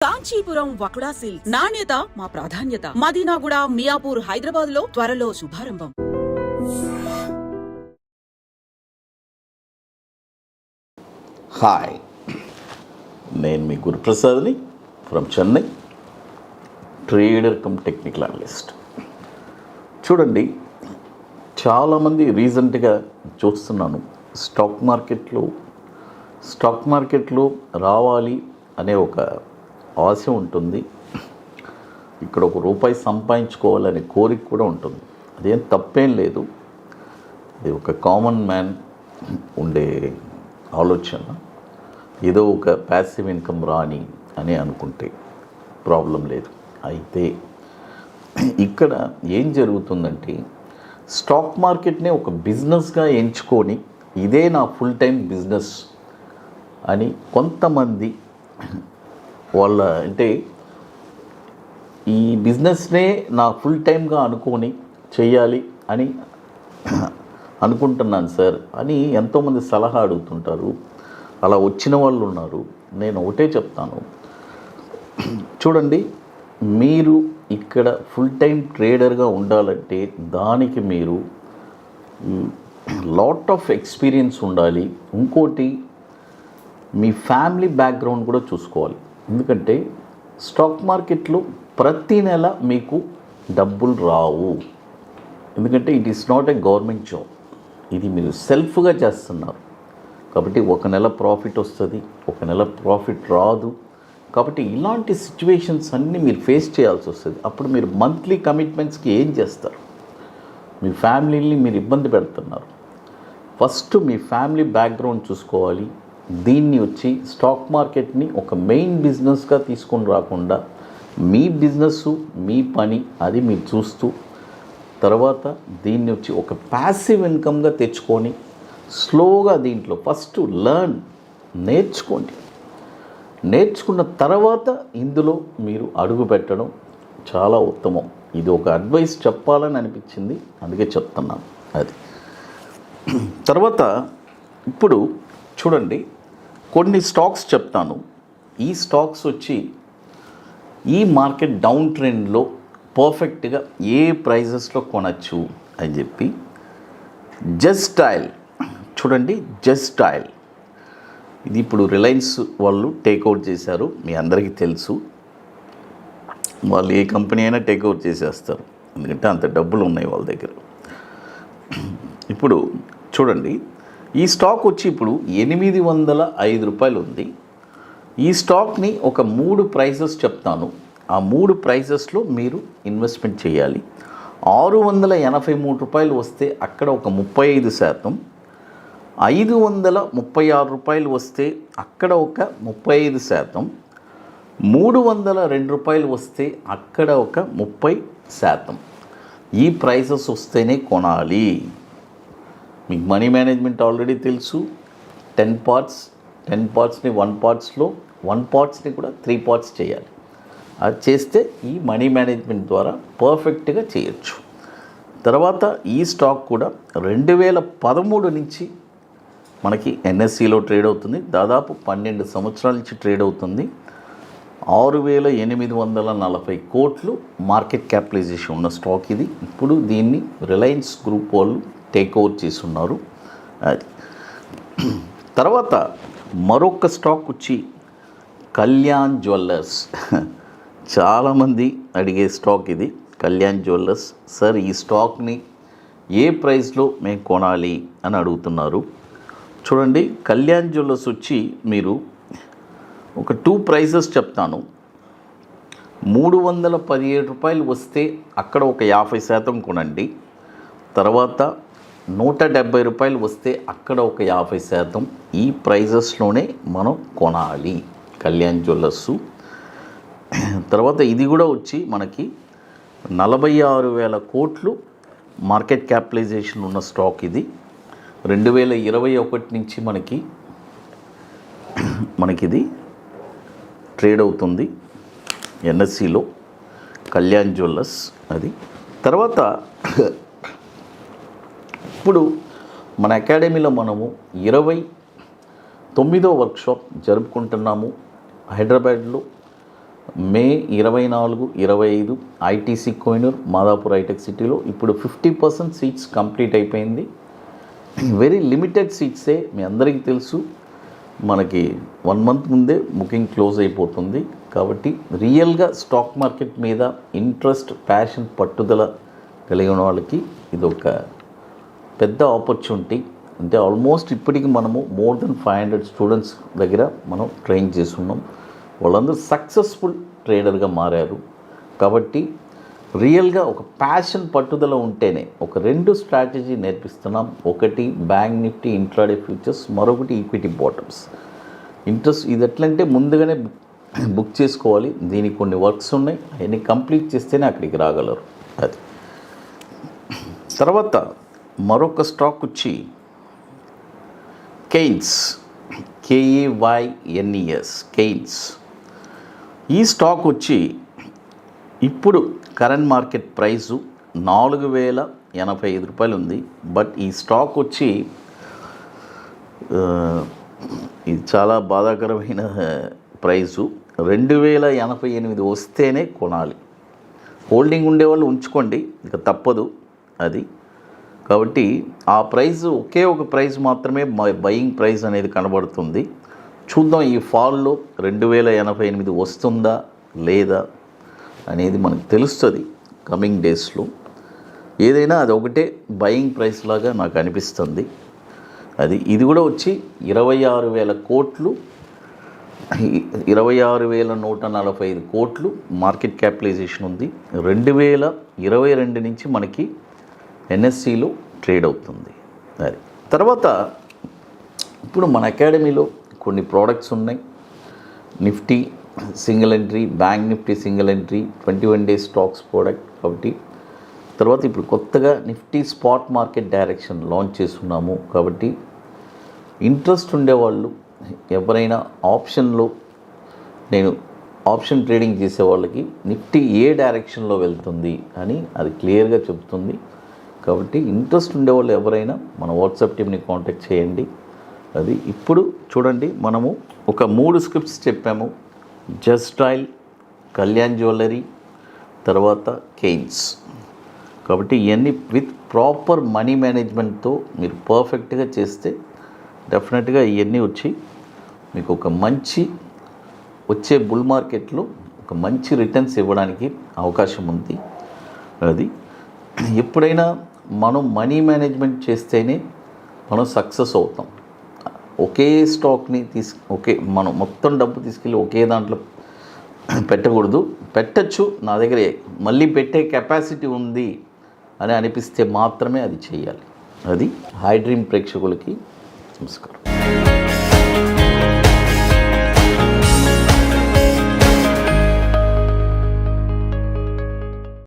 Kanchipuram వకుడా silks నాణ్యత మా ప్రాధాన్యత. మదీనాగూడ, మియాపూర్, హైదరాబాద్ లో త్వరలో శుభారంభం. హాయ్, నేను మీ గురుప్రసాద్ని from Chennai, trader cum technical analyst. చూడండి, చాలామంది రీసెంట్గా చూస్తున్నాను స్టాక్ మార్కెట్లో రావాలి అనే ఒక ఆశ ఉంటుంది. ఇక్కడ ₹1 సంపాదించుకోవాలనే కోరిక కూడా ఉంటుంది. అదేం తప్పేం లేదు, అది ఒక కామన్ మ్యాన్ ఉండే ఆలోచన. ఏదో ఒక ప్యాసివ్ ఇన్కమ్ రాని అని అనుకుంటే ప్రాబ్లం లేదు. అయితే ఇక్కడ ఏం జరుగుతుందంటే, స్టాక్ మార్కెట్నే ఒక బిజినెస్గా ఎంచుకొని ఇదే నా ఫుల్ టైం బిజినెస్ అని కొంతమంది వాళ్ళ అంటే ఈ బిజినెస్నే నా ఫుల్ టైమ్గా అనుకొని చేయాలి అని అనుకుంటున్నాను సార్ అని ఎంతోమంది సలహా అడుగుతుంటారు. అలా వచ్చిన వాళ్ళు ఉన్నారు. నేను ఒకటే చెప్తాను, చూడండి, మీరు ఇక్కడ ఫుల్ టైం ట్రేడర్గా ఉండాలంటే దానికి మీరు లాట్ ఆఫ్ ఎక్స్పీరియన్స్ ఉండాలి. ఇంకోటి, మీ ఫ్యామిలీ బ్యాక్గ్రౌండ్ కూడా చూసుకోవాలి. ఎందుకంటే స్టాక్ మార్కెట్లో ప్రతి నెల మీకు డబ్బులు రావు. ఎందుకంటే it is not a government job, ఇది మీరు సెల్ఫ్గా చేస్తున్నారు. కాబట్టి ఒక నెల ప్రాఫిట్ వస్తుంది, ఒక నెల ప్రాఫిట్ రాదు. కాబట్టి ఇలాంటి సిచ్యువేషన్స్ అన్నీ మీరు ఫేస్ చేయాల్సి వస్తుంది. అప్పుడు మీరు మంత్లీ కమిట్మెంట్స్కి ఏం చేస్తారు? మీ ఫ్యామిలీని మీరు ఇబ్బంది పెడుతున్నారు. ఫస్ట్ మీ ఫ్యామిలీ బ్యాక్గ్రౌండ్ చూసుకోవాలి. దీన్ని వచ్చి స్టాక్ మార్కెట్ని ఒక మెయిన్ బిజినెస్గా తీసుకొని రాకుండా మీ బిజినెస్, మీ పని అది మీరు చూస్తూ, తర్వాత దీన్ని వచ్చి ఒక ప్యాసివ్ ఇన్కమ్గా తెచ్చుకొని స్లోగా దీంట్లో ఫస్ట్ నేర్చుకున్న తర్వాత ఇందులో మీరు అడుగు పెట్టడం చాలా ఉత్తమం. ఇది ఒక అడ్వైస్ చెప్పాలని అనిపించింది, అందుకే చెప్తున్నాను. అది తర్వాత ఇప్పుడు చూడండి, కొన్ని స్టాక్స్ చెప్తాను. ఈ స్టాక్స్ వచ్చి ఈ మార్కెట్ డౌన్ ట్రెండ్లో పర్ఫెక్ట్గా ఏ ప్రైజెస్లో కొనచ్చు అని చెప్పి. జస్ట్ ఆయిల్ చూడండి, జస్ట్ ఆయిల్ ఇది ఇప్పుడు రిలయన్స్ వాళ్ళు టేక్అవుట్ చేశారు. మీ అందరికీ తెలుసు, వాళ్ళు ఏ కంపెనీ అయినా టేక్అవుట్ చేసేస్తారు, ఎందుకంటే అంత డబ్బులు ఉన్నాయి వాళ్ళ దగ్గర. ఇప్పుడు చూడండి, ఈ స్టాక్ వచ్చి ఇప్పుడు ₹805 ఉంది. ఈ స్టాక్ని ఒక 3 ప్రైజెస్ చెప్తాను. ఆ 3 ప్రైజెస్లో మీరు ఇన్వెస్ట్మెంట్ చేయాలి. ₹683 వస్తే అక్కడ ఒక 35%, ₹536 వస్తే అక్కడ ఒక 35%, ₹302 వస్తే అక్కడ ఒక 30%. ఈ ప్రైజెస్ వస్తేనే కొనాలి. మీకు మనీ మేనేజ్మెంట్ ఆల్రెడీ తెలుసు. 10 పార్ట్స్ని 1 పార్ట్స్లో, 1 పార్ట్స్ని కూడా 3 పార్ట్స్ చేయాలి. అది చేస్తే ఈ మనీ మేనేజ్మెంట్ ద్వారా పర్ఫెక్ట్గా చేయొచ్చు. తర్వాత ఈ స్టాక్ కూడా 2013 నుంచి మనకి ఎన్ఎస్సిలో ట్రేడ్ అవుతుంది. దాదాపు 12 సంవత్సరాల నుంచి ట్రేడ్ అవుతుంది. 6,840 కోట్లు మార్కెట్ క్యాపిటలైజేషన్ ఉన్న స్టాక్ ఇది. ఇప్పుడు దీన్ని రిలయన్స్ గ్రూప్ వాళ్ళు టేక్ఓవర్ చేస్తున్నారు. అది తర్వాత మరొక స్టాక్ వచ్చి కళ్యాణ్ జ్యువెల్లర్స్. చాలామంది అడిగే స్టాక్ ఇది, కళ్యాణ్ జ్యువెల్లర్స్. సార్, ఈ స్టాక్ని ఏ ప్రైస్లో మేము కొనాలి అని అడుగుతున్నారు. చూడండి, కళ్యాణ్ జ్యువెల్లర్స్ వచ్చి మీరు ఒక 2 ప్రైజెస్ చెప్తాను. ₹317 వస్తే అక్కడ ఒక 50% కొనండి. తర్వాత ₹170 వస్తే అక్కడ ఒక 50%. ఈ ప్రైజెస్లోనే మనం కొనాలి కళ్యాణ్ జ్యువెల్లర్స్. తర్వాత ఇది కూడా వచ్చి మనకి 46,000 కోట్లు మార్కెట్ క్యాపిటలైజేషన్ ఉన్న స్టాక్ ఇది. 2021 నుంచి మనకిది ట్రేడ్ అవుతుంది ఎన్ఎస్సిలో, కళ్యాణ్ జ్యువెల్లర్స్. అది తర్వాత ఇప్పుడు మన అకాడమీలో మనము 29వ వర్క్షాప్ జరుపుకుంటున్నాము హైదరాబాద్లో. మే 24, 25 ఐటీసీ కోహినూర్ మాదాపూర్ హైటెక్ సిటీలో ఇప్పుడు 50% సీట్స్ కంప్లీట్ అయిపోయింది. వెరీ లిమిటెడ్ సీట్సే, మీ అందరికీ తెలుసు. మనకి 1 మంత్ ముందే బుకింగ్ క్లోజ్ అయిపోతుంది. కాబట్టి రియల్గా స్టాక్ మార్కెట్ మీద ఇంట్రెస్ట్, ప్యాషన్, పట్టుదల కలిగిన వాళ్ళకి ఇది ఒక పెద్ద ఆపర్చునిటీ. అంటే ఆల్మోస్ట్ ఇప్పటికి మనము మోర్ దెన్ 500 స్టూడెంట్స్ దగ్గర మనం ట్రైన్ చేస్తున్నాం. వాళ్ళందరూ సక్సెస్ఫుల్ ట్రేడర్గా మారారు. కాబట్టి రియల్గా ఒక ప్యాషన్, పట్టుదల ఉంటేనే ఒక 2 స్ట్రాటజీ నేర్పిస్తున్నాం. ఒకటి బ్యాంక్ నిఫ్టీ ఇంట్రాడే ఫ్యూచర్స్, మరొకటి ఈక్విటీ బాటమ్స్. ఇంట్రెస్ట్ ఇది ఎట్లంటే ముందుగానే బుక్ చేసుకోవాలి. దీనికి కొన్ని వర్క్స్ ఉన్నాయి, అవన్నీ కంప్లీట్ చేస్తేనే అక్కడికి రాగలరు. అది తర్వాత మరొక స్టాక్ వచ్చి కెయిన్స్, KAYNES, కెయిన్స్. ఈ స్టాక్ వచ్చి ఇప్పుడు కరెంట్ మార్కెట్ ప్రైసు 4,085 రూపాయలు ఉంది. బట్ ఈ స్టాక్ వచ్చి ఇది చాలా బాధాకరమైన ప్రైసు. 2,088 వస్తేనే కొనాలి. హోల్డింగ్ ఉండేవాళ్ళు ఉంచుకోండి, ఇక తప్పదు అది. కాబట్టి ఆ ప్రైస్ ఒకే ఒక ప్రైస్ మాత్రమే బయింగ్ ప్రైస్ అనేది కనబడుతుంది. చూద్దాం ఈ ఫాల్లో 2,088 వస్తుందా లేదా అనేది మనకు తెలుస్తుంది కమింగ్ డేస్లో. ఏదైనా అది ఒకటే బయింగ్ ప్రైస్ లాగా నాకు అనిపిస్తుంది. ఇది కూడా వచ్చి 26,000 కోట్లు, 26,145 కోట్లు మార్కెట్ క్యాపిటలైజేషన్ ఉంది. 2022 నుంచి మనకి NSEలో ట్రేడ్ అవుతుంది. అది తర్వాత ఇప్పుడు మన అకాడమీలో కొన్ని ప్రోడక్ట్స్ ఉన్నాయి. Nifty single entry, bank Nifty single entry, 21 days stocks product. కాబట్టి తర్వాత ఇప్పుడు కొత్తగా Nifty spot market direction launch చేస్తున్నాము. కాబట్టి ఇంట్రెస్ట్ ఉండేవాళ్ళు ఎవరైనా ఆప్షన్లో, నేను ఆప్షన్ ట్రేడింగ్ చేసే వాళ్ళకి నిఫ్టీ ఏ డైరెక్షన్లో వెళ్తుంది అని అది క్లియర్గా చెప్తుంది. కాబట్టి ఇంట్రెస్ట్ ఉండేవాళ్ళు ఎవరైనా మన వాట్సాప్ టీమ్ని కాంటాక్ట్ చేయండి. అది ఇప్పుడు చూడండి, మనము ఒక 3 స్క్రిప్ట్స్ చెప్పాము. జస్ట్ ఆయిల్, కళ్యాణ్ జ్యువెలరీ, తర్వాత కెయిన్స్. కాబట్టి ఇవన్నీ విత్ ప్రాపర్ మనీ మేనేజ్మెంట్తో మీరు పర్ఫెక్ట్గా చేస్తే డెఫినెట్గా ఇవన్నీ వచ్చి మీకు ఒక మంచి వచ్చే బుల్ మార్కెట్లో ఒక మంచి రిటర్న్స్ ఇవ్వడానికి అవకాశం ఉంది. అది ఎప్పుడైనా మనం మనీ మేనేజ్మెంట్ చేస్తేనే మనం సక్సెస్ అవుతాం. ఒకే స్టాక్ని మనం మొత్తం డబ్బు తీసుకెళ్ళి ఒకే దాంట్లో పెట్టకూడదు. పెట్టచ్చు, నా దగ్గర మళ్ళీ పెట్టే కెపాసిటీ ఉంది అని అనిపిస్తే మాత్రమే అది చేయాలి. అది హై డ్రీమ్ ప్రేక్షకులకి నమస్కారం.